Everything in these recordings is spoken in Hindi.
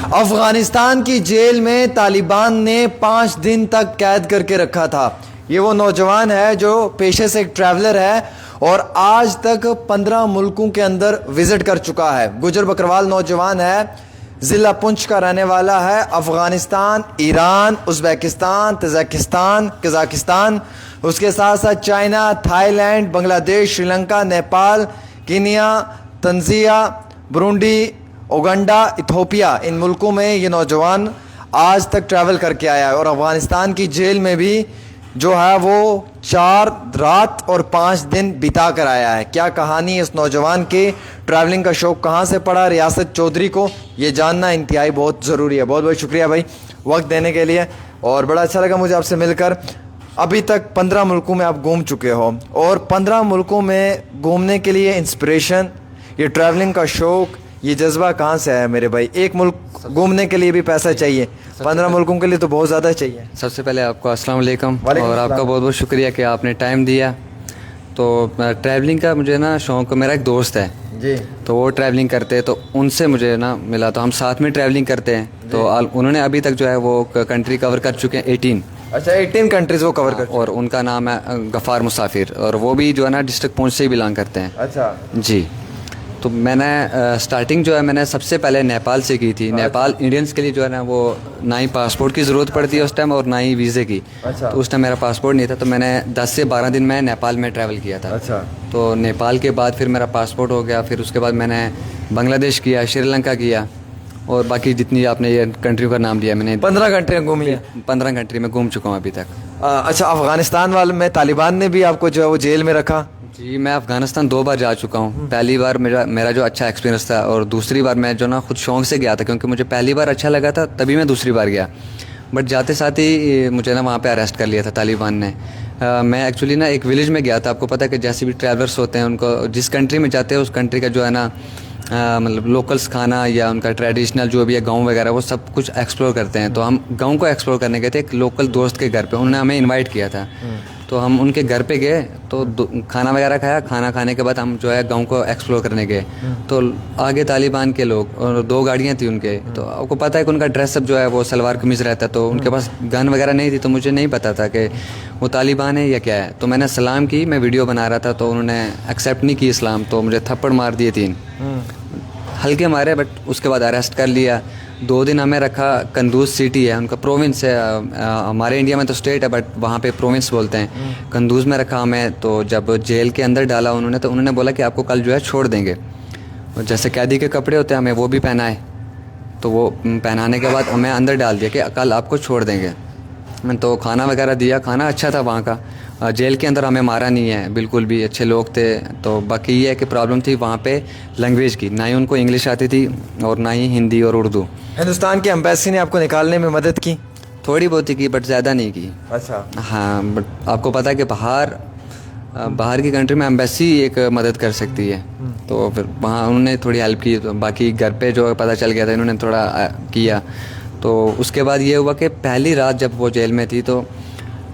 अफगानिस्तान की जेल में तालिबान ने 5 दिन तक कैद करके रखा था। ये वो नौजवान है जो पेशे से एक ट्रैवलर है और आज तक 15 मुल्कों के अंदर विजिट कर चुका है। गुजर बकरवाल नौजवान है, ज़िला पुंछ का रहने वाला है। Afghanistan, Iran, Uzbekistan, Tajikistan, Kazakhstan, उसके साथ साथ China, Thailand, Bangladesh, Sri Lanka, Nepal, Kenya, Tanzania, Burundi, Uganda, Ethiopia, इन मुल्कों में ये नौजवान आज तक ट्रैवल करके आया है। और अफ़गानिस्तान की जेल में भी जो है वो 4 रात और 5 दिन बिता कर आया है। क्या कहानी इस नौजवान के ट्रैवलिंग का शौक़ कहाँ से पड़ा रियासत चौधरी को, ये जानना इंतहाई बहुत ज़रूरी है। बहुत बहुत शुक्रिया भाई वक्त देने के लिए, और बड़ा अच्छा लगा मुझे आपसे मिलकर। अभी तक 15 मुल्कों में आप घूम चुके हो, और 15 मुल्कों में घूमने के लिए इंस्पिरेशन, ये ट्रैवलिंग का शौक़, ये जज्बा कहाँ से आया मेरे भाई? एक मुल्क घूमने के लिए भी पैसा चाहिए, 15 मुल्कों के लिए तो बहुत ज़्यादा चाहिए। सबसे पहले आपको अस्सलाम वालेकुम, और आपका बहुत बहुत शुक्रिया कि आपने टाइम दिया। तो ट्रैवलिंग का मुझे ना शौक़, मेरा एक दोस्त है जी, तो वो ट्रैवलिंग करते हैं, तो उनसे मुझे ना मिला, तो हम साथ में ट्रैवलिंग करते हैं। तो उन्होंने अभी तक जो है वो कंट्री कवर कर चुके हैं 18। अच्छा, 18 कंट्रीज़ वो कवर कर, और उनका नाम है गफ़ार मुसाफिर, और वो भी जो है ना डिस्ट्रिक्ट पुंछ से ही बिलोंग करते हैं। अच्छा जी। तो मैंने स्टार्टिंग जो है मैंने सबसे पहले नेपाल से की थी। नेपाल इंडियंस के लिए जो है ना वो ना ही पासपोर्ट की ज़रूरत पड़ती है उस टाइम, और ना ही वीज़े की। अच्छा। तो उस टाइम मेरा पासपोर्ट नहीं था, तो मैंने 10 से 12 दिन में नेपाल में ट्रैवल किया था। अच्छा। तो नेपाल के बाद फिर मेरा पासपोर्ट हो गया, फिर उसके बाद मैंने बांग्लादेश किया, श्रीलंका किया, और बाकी जितनी आपने ये कंट्री का नाम लिया मैंने 15 कंट्री घूमी है। 15 कंट्री में घूम चुका हूँ अभी तक। अच्छा, अफगानिस्तान वाले में तालिबान ने भी आपको जो है वो जेल में रखा? जी, मैं अफ़गानिस्तान 2 बार जा चुका हूँ। पहली बार मेरा जो अच्छा एक्सपीरियंस था, और दूसरी बार मैं जो ना खुद शौक़ से गया था, क्योंकि मुझे पहली बार अच्छा लगा था, तभी मैं दूसरी बार गया। बट जाते साथ ही मुझे ना वहाँ पे अरेस्ट कर लिया था तालिबान ने। मैं एक्चुअली ना एक विलेज में गया था। आपको पता है कि जैसे भी ट्रैवलर्स होते हैं, उनको जिस कंट्री में जाते हैं उस कंट्री का जो है ना मतलब लोकल्स खाना या उनका ट्रेडिशनल जो भी है गांव वगैरह, वो सब कुछ एक्सप्लोर करते हैं। तो हम गांव को एक्सप्लोर करने गए थे एक लोकल दोस्त के घर पे, उन्होंने हमें इनवाइट किया था। तो हम उनके घर पे गए, तो खाना वगैरह खाया। खाना खाने के बाद हम जो है गांव को एक्सप्लोर करने गए। तो आगे तालिबान के लोग, और 2 गाड़ियाँ थी उनके। तो आपको पता है कि उनका ड्रेसअप जो है वो सलवार कमीज़ रहता है, तो उनके पास गन वगैरह नहीं थी। तो मुझे नहीं पता था कि वो तालिबान है या क्या है। तो मैंने सलाम की, मैं वीडियो बना रहा था, तो उन्होंने एक्सेप्ट नहीं की इस्लाम, तो मुझे थप्पड़ मार दिए 3 हल्के मारे। बट उसके बाद अरेस्ट कर लिया। 2 दिन हमें रखा। कंदूज सिटी है उनका, प्रोविंस है। हमारे इंडिया में तो स्टेट है, बट वहाँ पे प्रोविंस बोलते हैं। कंदूज में रखा हमें। तो जब जेल के अंदर डाला उन्होंने, तो उन्होंने बोला कि आपको कल जो है छोड़ देंगे। और जैसे कैदी के कपड़े होते हैं हमें वो भी पहनाए। तो वो पहनाने के बाद हमें अंदर डाल दिया कि कल आपको छोड़ देंगे। तो खाना वगैरह दिया, खाना अच्छा था वहाँ का। जेल के अंदर हमें मारा नहीं है बिल्कुल भी, अच्छे लोग थे। तो बाकी ये है कि प्रॉब्लम थी वहाँ पे लैंग्वेज की, ना ही उनको इंग्लिश आती थी और ना ही हिंदी और उर्दू। हिंदुस्तान की एम्बेसी ने आपको निकालने में मदद की? थोड़ी बहुत ही की, बट ज़्यादा नहीं की। अच्छा। हाँ, बट आपको पता है कि बाहर की कंट्री में एम्बेसी एक मदद कर सकती है। तो फिर वहाँ उन्होंने थोड़ी हेल्प की। तो बाकी घर पे जो पता चल गया था, इन्होंने थोड़ा किया। तो उसके बाद ये हुआ कि पहली रात जब वो जेल में थी, तो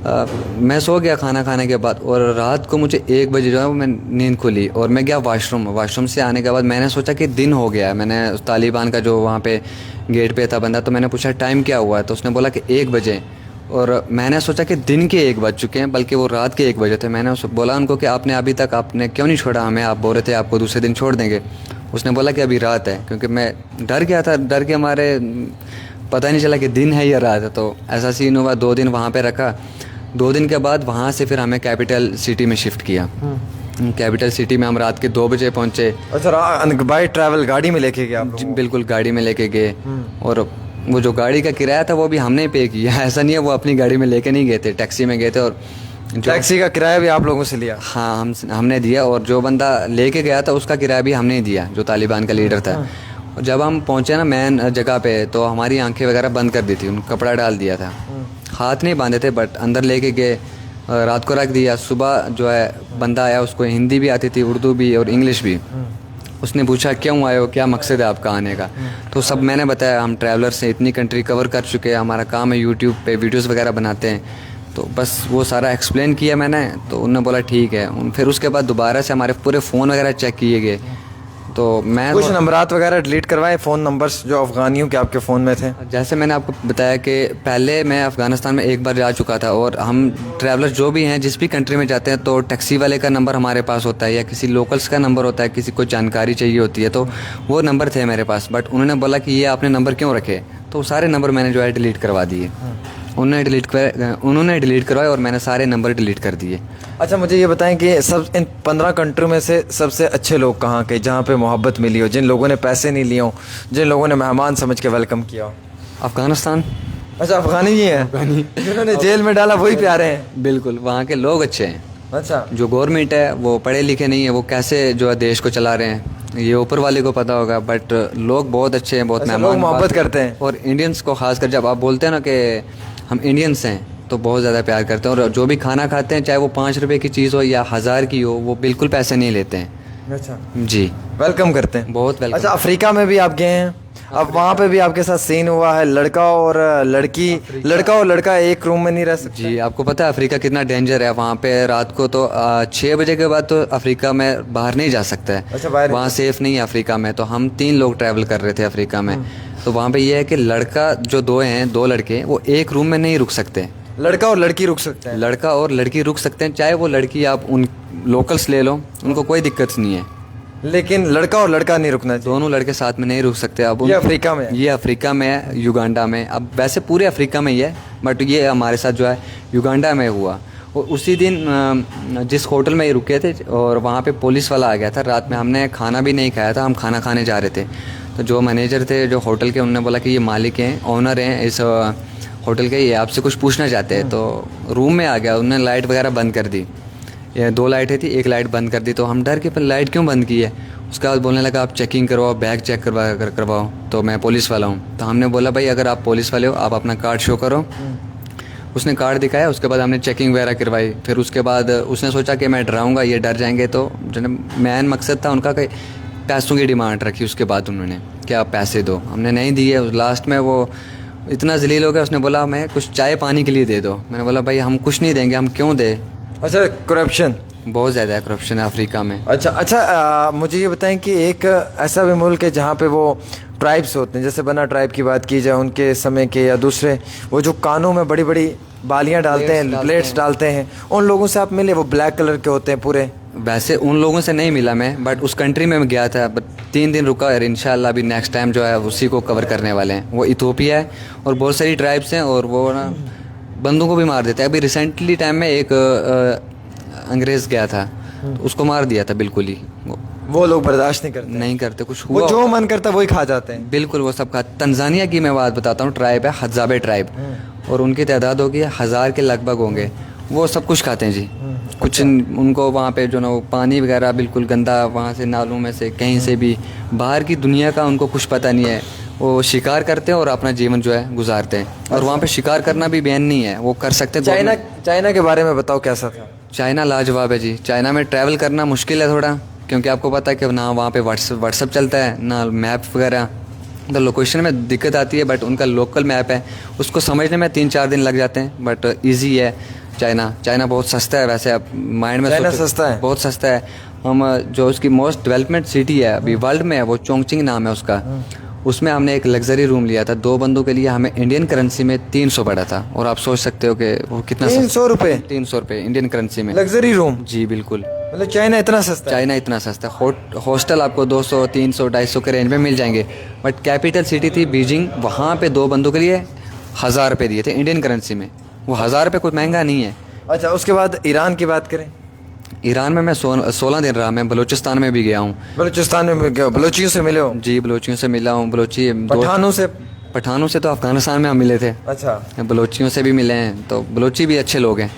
मैं सो गया खाना खाने के बाद, और रात को मुझे 1 बजे जो है वो मैं नींद खुली, और मैं गया वाशरूम से आने के बाद मैंने सोचा कि दिन हो गया है। मैंने उस तालिबान का जो वहाँ पे गेट पे था बंदा, तो मैंने पूछा टाइम क्या हुआ है, तो उसने बोला कि 1 बजे। और मैंने सोचा कि दिन के 1 बज चुके हैं, बल्कि वो रात के 1 बजे थे। मैंने बोला उनको कि आपने अभी तक आपने क्यों नहीं छोड़ा हमें, आप बोल रहे थे आपको दूसरे दिन छोड़ देंगे। उसने बोला कि अभी रात है, क्योंकि मैं डर गया था। डर के हमारे पता नहीं चला कि दिन है या रात है। तो ऐसा सीन हुआ। 2 दिन वहाँ पे रखा। 2 दिन के बाद वहाँ से फिर हमें कैपिटल सिटी में शिफ्ट किया। कैपिटल सिटी में हम रात के 2 बजे पहुँचे। अच्छा, बाई ट्रैवल गाड़ी में लेके गया आप लोग? बिल्कुल गाड़ी में लेके गए। और वो जो गाड़ी का किराया था वो भी हमने पे किया। ऐसा नहीं है वो अपनी गाड़ी में लेके नहीं गए थे, टैक्सी में गए थे। और टैक्सी का किराया भी आप लोगों से लिया? हाँ, हमने दिया। और जो बंदा लेके गया था उसका किराया भी हमने दिया, जो तालिबान का लीडर था। और जब हम पहुँचे ना मेन जगह पे, तो हमारी आंखें वगैरह बंद कर दी थी, उन कपड़ा डाल दिया था। हाथ नहीं बांधे थे, बट अंदर लेके गए, रात को रख दिया। सुबह जो है बंदा आया, उसको हिंदी भी आती थी, उर्दू भी और इंग्लिश भी। उसने पूछा क्यों आए हो, क्या मकसद है आपका आने का। तो सब मैंने बताया, हम ट्रैवलर्स हैं, इतनी कंट्री कवर कर चुके हैं, हमारा काम है यूट्यूब पे वीडियोस वगैरह बनाते हैं। तो बस वो सारा एक्सप्लेन किया मैंने। तो उन्होंने बोला ठीक है। फिर उसके बाद दोबारा से हमारे पूरे फ़ोन वगैरह चेक किए गए। तो मैं कुछ नंबरात वगैरह डिलीट करवाए, फ़ोन नंबर्स जो अफ़गानियों के आपके फ़ोन में थे? जैसे मैंने आपको बताया कि पहले मैं अफ़गानिस्तान में एक बार जा चुका था, और हम ट्रैवलर्स जो भी हैं जिस भी कंट्री में जाते हैं तो टैक्सी वाले का नंबर हमारे पास होता है या किसी लोकल्स का नंबर होता है, किसी को जानकारी चाहिए होती है, तो वो नंबर थे मेरे पास। बट उन्होंने बोला कि ये आपने नंबर क्यों रखे, तो सारे नंबर मैंने जो है डिलीट करवा दिए। उन्होंने डिलीट करवाए और मैंने सारे नंबर डिलीट कर दिए। अच्छा, मुझे ये बताएं कि सब इन 15 कंट्रियों में से सबसे अच्छे लोग कहाँ के, जहाँ पे मोहब्बत मिली हो, जिन लोगों ने पैसे नहीं लिए हो, जिन लोगों ने मेहमान समझ के वेलकम किया हो? अफ़गानिस्तान। अच्छा, अफ़गानी ही है जिन्होंने जेल में डाला वही प्यारे हैं? बिल्कुल, वहाँ के लोग अच्छे हैं। अच्छा, जो गवर्नमेंट है वो पढ़े लिखे नहीं है, वो कैसे जो है देश को चला रहे हैं ये ऊपर वाले को पता होगा, बट लोग बहुत अच्छे हैं, बहुत अच्छा, मेहमान लोग मोहब्बत करते हैं। और इंडियंस को खासकर जब आप बोलते हैं ना कि हम इंडियंस हैं तो बहुत ज़्यादा प्यार करते हैं, और जो भी खाना खाते हैं चाहे वो 5 रुपए की चीज़ हो या 1000 की हो, वो बिल्कुल पैसे नहीं लेते हैं। अच्छा, जी, वेलकम करते हैं। बहुत वेलकम। अच्छा, अफ्रीका में भी आप गए हैं, अब वहाँ पे भी आपके साथ सीन हुआ है, लड़का और लड़का एक रूम में नहीं रह सकते? जी, आपको पता है अफ्रीका कितना डेंजर है। वहाँ पे रात को तो 6 बजे के बाद तो अफ्रीका में बाहर नहीं जा सकता है। अच्छा, बाहर वहाँ सेफ नहीं है अफ्रीका में। तो हम 3 लोग ट्रैवल कर रहे थे अफ्रीका में, तो वहाँ पे ये है कि लड़का जो 2 हैं, 2 लड़के, वो एक रूम में नहीं रुक सकते। लड़का और लड़की रुक सकते हैं? लड़का और लड़की रुक सकते हैं, चाहे वो लड़की आप उन लोकल्स ले लो, उनको कोई दिक्कत नहीं है, लेकिन लड़का और लड़का नहीं रुकना चाहिए। दोनों लड़के साथ में नहीं रुक सकते। अब ये अफ्रीका में है? ये अफ्रीका में है, युगांडा में। अब वैसे पूरे अफ्रीका में ही है, बट ये हमारे साथ जो है युगांडा में हुआ। और उसी दिन जिस होटल में ये रुके थे, और वहाँ पे पुलिस वाला आ गया था रात में, हमने खाना भी नहीं खाया था, हम खाना खाने जा रहे थे। तो जो मैनेजर थे जो होटल के, उन्होंने बोला कि ये मालिक हैं, ओनर हैं इस होटल के, ये आपसे कुछ पूछना चाहते हैं। तो रूम में आ गया, उन्होंने लाइट वगैरह बंद कर दी, ये 2 लाइटें थी, एक लाइट बंद कर दी। तो हम डर के पर लाइट क्यों बंद की है। उसके बाद बोलने लगा आप चेकिंग करवाओ, बैग चेक करवाओ। तो मैं पुलिस वाला हूँ। तो हमने बोला भाई अगर आप पुलिस वाले हो आप अपना कार्ड शो करो। उसने कार्ड दिखाया, उसके बाद हमने चेकिंग वगैरह करवाई। फिर उसके बाद उसने सोचा कि मैं डराऊँगा, ये डर जाएंगे, तो जो मेन मकसद था उनका कि पैसों की डिमांड रखी। उसके बाद उन्होंने कि आप पैसे दो, हमने नहीं दिए। लास्ट में वो इतना जलील हो गया, उसने बोला मैं कुछ चाय पानी के लिए दे दो। मैंने बोला भाई हम कुछ नहीं देंगे, हम क्यों दें। अच्छा, करप्शन बहुत ज़्यादा है, करप्शन है अफ्रीका में। अच्छा, मुझे ये बताएं कि एक ऐसा भी मुल्क है जहाँ पे वो ट्राइब्स होते हैं, जैसे बना ट्राइब की बात की जाए उनके समय के या दूसरे, वो जो कानों में बड़ी बड़ी बालियाँ डालते हैं, प्लेट्स डालते हैं, उन लोगों से आप मिले? वो ब्लैक कलर के होते हैं पूरे। वैसे उन लोगों से नहीं मिला मैं, बट उस कंट्री में मैं गया था। बट 3 दिन रुका, और इंशाल्लाह अभी नेक्स्ट टाइम जो है उसी को कवर करने वाले हैं। वो इथोपिया है और बहुत सारी ट्राइब्स हैं, और वो ना बंदों को भी मार देते हैं। अभी रिसेंटली टाइम में एक अंग्रेज़ गया था, तो उसको मार दिया था बिल्कुल ही। वो लोग बर्दाश्त नहीं करते कुछ वो हुआ, जो मन करता वही खा जाते हैं। बिल्कुल वो सब खा। तंजानिया की मैं बात बताता हूँ, ट्राइब है हजाबे ट्राइब, और उनकी तादाद होगी 1000 के लगभग होंगे। वो सब कुछ खाते हैं जी। कुछ उनको वहाँ पे जो ना वो पानी वगैरह बिल्कुल गंदा, वहाँ से नालों में से कहीं से भी, बाहर की दुनिया का उनको कुछ पता नहीं है। वो शिकार करते हैं और अपना जीवन जो है गुजारते हैं, और वहाँ पे शिकार करना भी बैन नहीं है, वो कर सकते हैं। चाइना के बारे में बताओ, कैसा था? चाइना लाजवाब है जी। चाइना में ट्रैवल करना मुश्किल है थोड़ा, क्योंकि आपको पता है कि ना वहाँ पे व्हाट्सअप चलता है, ना मैप वगैरह, तो लोकेशन में दिक्कत आती है। बट उनका लोकल मैप है, उसको समझने में 3-4 दिन लग जाते हैं, बट ईजी है। चाइना बहुत सस्ता है वैसे, आप माइंड में चाइना सस्ता है? बहुत सस्ता है। हम जो उसकी मोस्ट डेवलपमेंट सिटी है अभी वर्ल्ड में है, वो चोंगचिंग नाम है उसका। उसमें हमने एक लग्जरी रूम लिया था 2 बंदों के लिए, हमें इंडियन करेंसी में 300 पड़ा था। और आप सोच सकते हो कि वो कितना 300 रुपये? 300 रुपये इंडियन करेंसी में लग्जरी रूम? जी बिल्कुल। मतलब चाइना इतना सस्ता? चाइना इतना सस्ता। हॉस्टल आपको 200, 300, 250 के रेंज में मिल जाएंगे। बट कैपिटल सिटी थी बीजिंग, वहाँ पे 2 बंदों के लिए 1000 रुपये दिए थे इंडियन करेंसी में। वो 1000 रुपये कोई महंगा नहीं है। अच्छा, उसके बाद ईरान की बात करें? ईरान में मैं 16 दिन रहा। मैं बलूचिस्तान में भी गया हूँ। बलूचिस्तान में बलोचियों से मिले हो? जी, बलोचियों से मिला हूँ। पठानों से तो अफगानिस्तान में हम मिले थे। अच्छा, बलोचियों से भी मिले हैं, तो बलोची भी अच्छे लोग हैं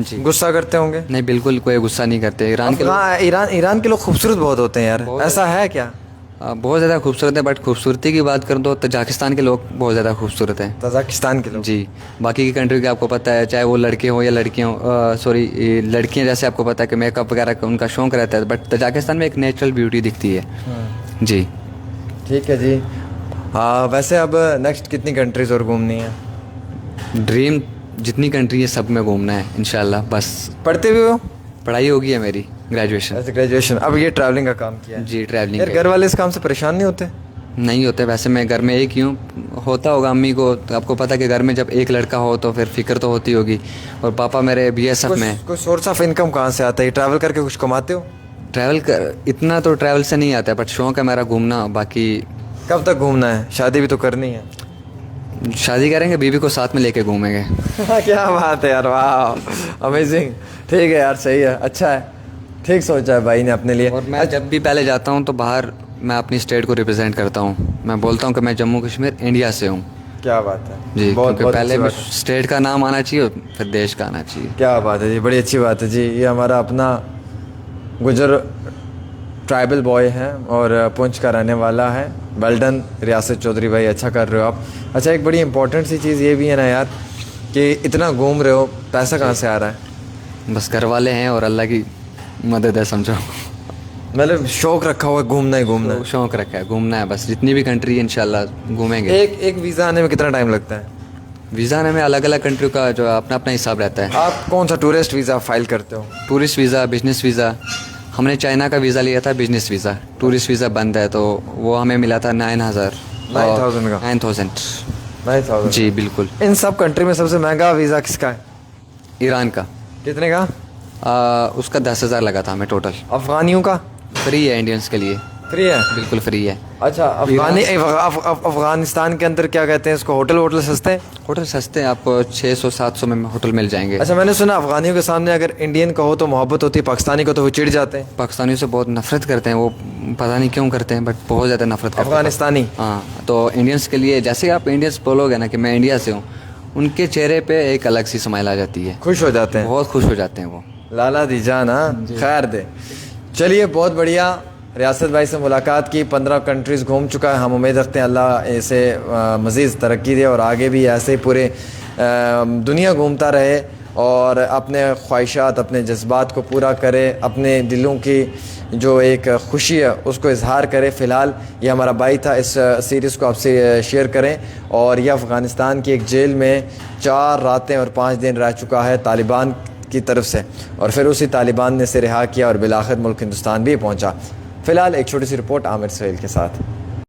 जी। गुस्सा करते होंगे? नहीं, बिल्कुल कोई गुस्सा नहीं करते। ईरान के लोग खूबसूरत बहुत होते हैं यार, ऐसा है क्या? बहुत ज़्यादा खूबसूरत है। बट खूबसूरती की बात करूँ तो तजाकिस्तान के लोग बहुत ज़्यादा खूबसूरत हैं। तजाकिस्तान के लोग? जी। बाकी की कंट्री के आपको पता है, चाहे वो लड़के हों या लड़कियाँ हों, लड़कियाँ, जैसे आपको पता है कि मेकअप वगैरह का उनका शौक रहता है, बट तजाकिस्तान में एक नेचुरल ब्यूटी दिखती है जी। ठीक है जी। हाँ, वैसे अब नेक्स्ट कितनी कंट्रीज़ और घूमनी है? ड्रीम जितनी कंट्री है सब में घूमना है इंशाल्लाह। बस पढ़ते भी हो? पढ़ाई होगी है मेरी। ग्रेजुएशन। ऐसे ग्रेजुएशन, अब ये ट्रैवलिंग का काम किया है। जी ट्रैवलिंग यार घर वाले इस काम से परेशान नहीं होते? नहीं होते, वैसे मैं घर में एक ही हूँ। होता होगा अम्मी को, तो आपको पता है कि घर में जब एक लड़का हो तो फिर फिक्र तो होती होगी। और पापा मेरे बीएसएफ में हैं। कोई सोर्स ऑफ इनकम कहाँ से आता है? ट्रैवल करके कुछ कमाते हो? ट्रैवल कर इतना तो ट्रैवल से नहीं आता है, बट शौक है मेरा घूमना। बाकी कब तक घूमना है? शादी भी तो करनी है। शादी करेंगे, बीवी को साथ में लेके घूमेंगे। क्या बात है यार, वाह अमेजिंग। ठीक है यार, सही है, अच्छा है, ठीक सोचा है भाई ने अपने लिए। और मैं जब भी पहले जाता हूँ तो बाहर मैं अपनी स्टेट को रिप्रेजेंट करता हूँ। मैं बोलता हूँ कि मैं जम्मू कश्मीर इंडिया से हूँ। क्या बात है जी, बहुत क्योंकि बहुत पहले अच्छी बात है। स्टेट का नाम आना चाहिए और फिर देश का आना चाहिए। क्या बात है जी, बड़ी अच्छी बात है जी। ये हमारा अपना गुजर ट्राइबल बॉय है और पुंछ का रहने वाला है। वेल्डन रियासत चौधरी भाई, अच्छा कर रहे हो आप। अच्छा, एक बड़ी इंपॉर्टेंट सी चीज़ ये भी है ना यार कि इतना घूम रहे हो, पैसा कहाँ से आ रहा है? बस घर वाले हैं और अल्लाह की मदद है, समझो। मतलब शौक रखा हुआ है घूमना ही घूमना है। शौक रखा है, घूमना है बस। जितनी भी कंट्री है इंशाल्लाह घूमेंगे। एक वीज़ा आने में कितना टाइम लगता है? वीज़ा आने में अलग अलग कंट्री का जो अपना अपना हिसाब रहता है। आप कौन सा टूरिस्ट वीज़ा फाइल करते हो? Tourist visa, business visa. हमने चाइना का वीज़ा लिया था, बिजनेस वीज़ा। टूरिस्ट वीज़ा बंद है तो वो हमें मिला था 9,000 9,000 का? 9,000। 9,000। जी बिल्कुल। इन सब कंट्री में सबसे महंगा वीज़ा किसका है? ईरान का। कितने का? उसका 10,000 लगा था हमें टोटल। अफगानियों का? फ्री है इंडियंस के लिए, फ्री है? बिल्कुल फ्री है। अच्छा, अफगानिस्तान के अंदर क्या कहते हैं इसको, होटल वोटल सस्ते हैं? होटल सस्ते हैं, आपको 600-700 में होटल मिल जाएंगे। अच्छा, मैंने सुना अफगानियों के सामने अगर इंडियन का हो तो मोहब्बत होती है, पाकिस्तानी को तो वो चिढ़ जाते हैं। पाकिस्तानियों से बहुत नफरत करते हैं वो, पता नहीं क्यों करते हैं, बट बहुत ज़्यादा नफरत करते हैं। अफगानिस्तानी? हाँ, तो इंडियंस के लिए जैसे आप इंडियंस बोलोगे ना कि मैं इंडिया से हूँ, उनके चेहरे पे एक अलग सी स्माइल आ जाती है, खुश हो जाते हैं, बहुत खुश हो जाते हैं वो। लाला दी जान, हाँ खैर दे। चलिए, बहुत बढ़िया, रियासत भाई से मुलाकात की, 15 कंट्रीज़ घूम चुका है। हम उम्मीद रखते हैं अल्लाह इसे मज़ीद तरक्की दे और आगे भी ऐसे ही पूरे दुनिया घूमता रहे और अपने ख्वाहिशात, अपने जज्बात को पूरा करे, अपने दिलों की जो एक खुशी है उसको इजहार करे। फ़िलहाल ये हमारा भाई था, इस सीरीज़ को आपसे शेयर करें। और यह अफ़गानिस्तान की एक जेल में 4 रातें और 5 दिन रह चुका है तालिबान की तरफ से, और फिर उसी तालिबान ने इसे रिहा किया और बिलाखिर मुल्क हिंदुस्तान भी पहुंचा। फ़िलहाल एक छोटी सी रिपोर्ट आमिर सुहेल के साथ।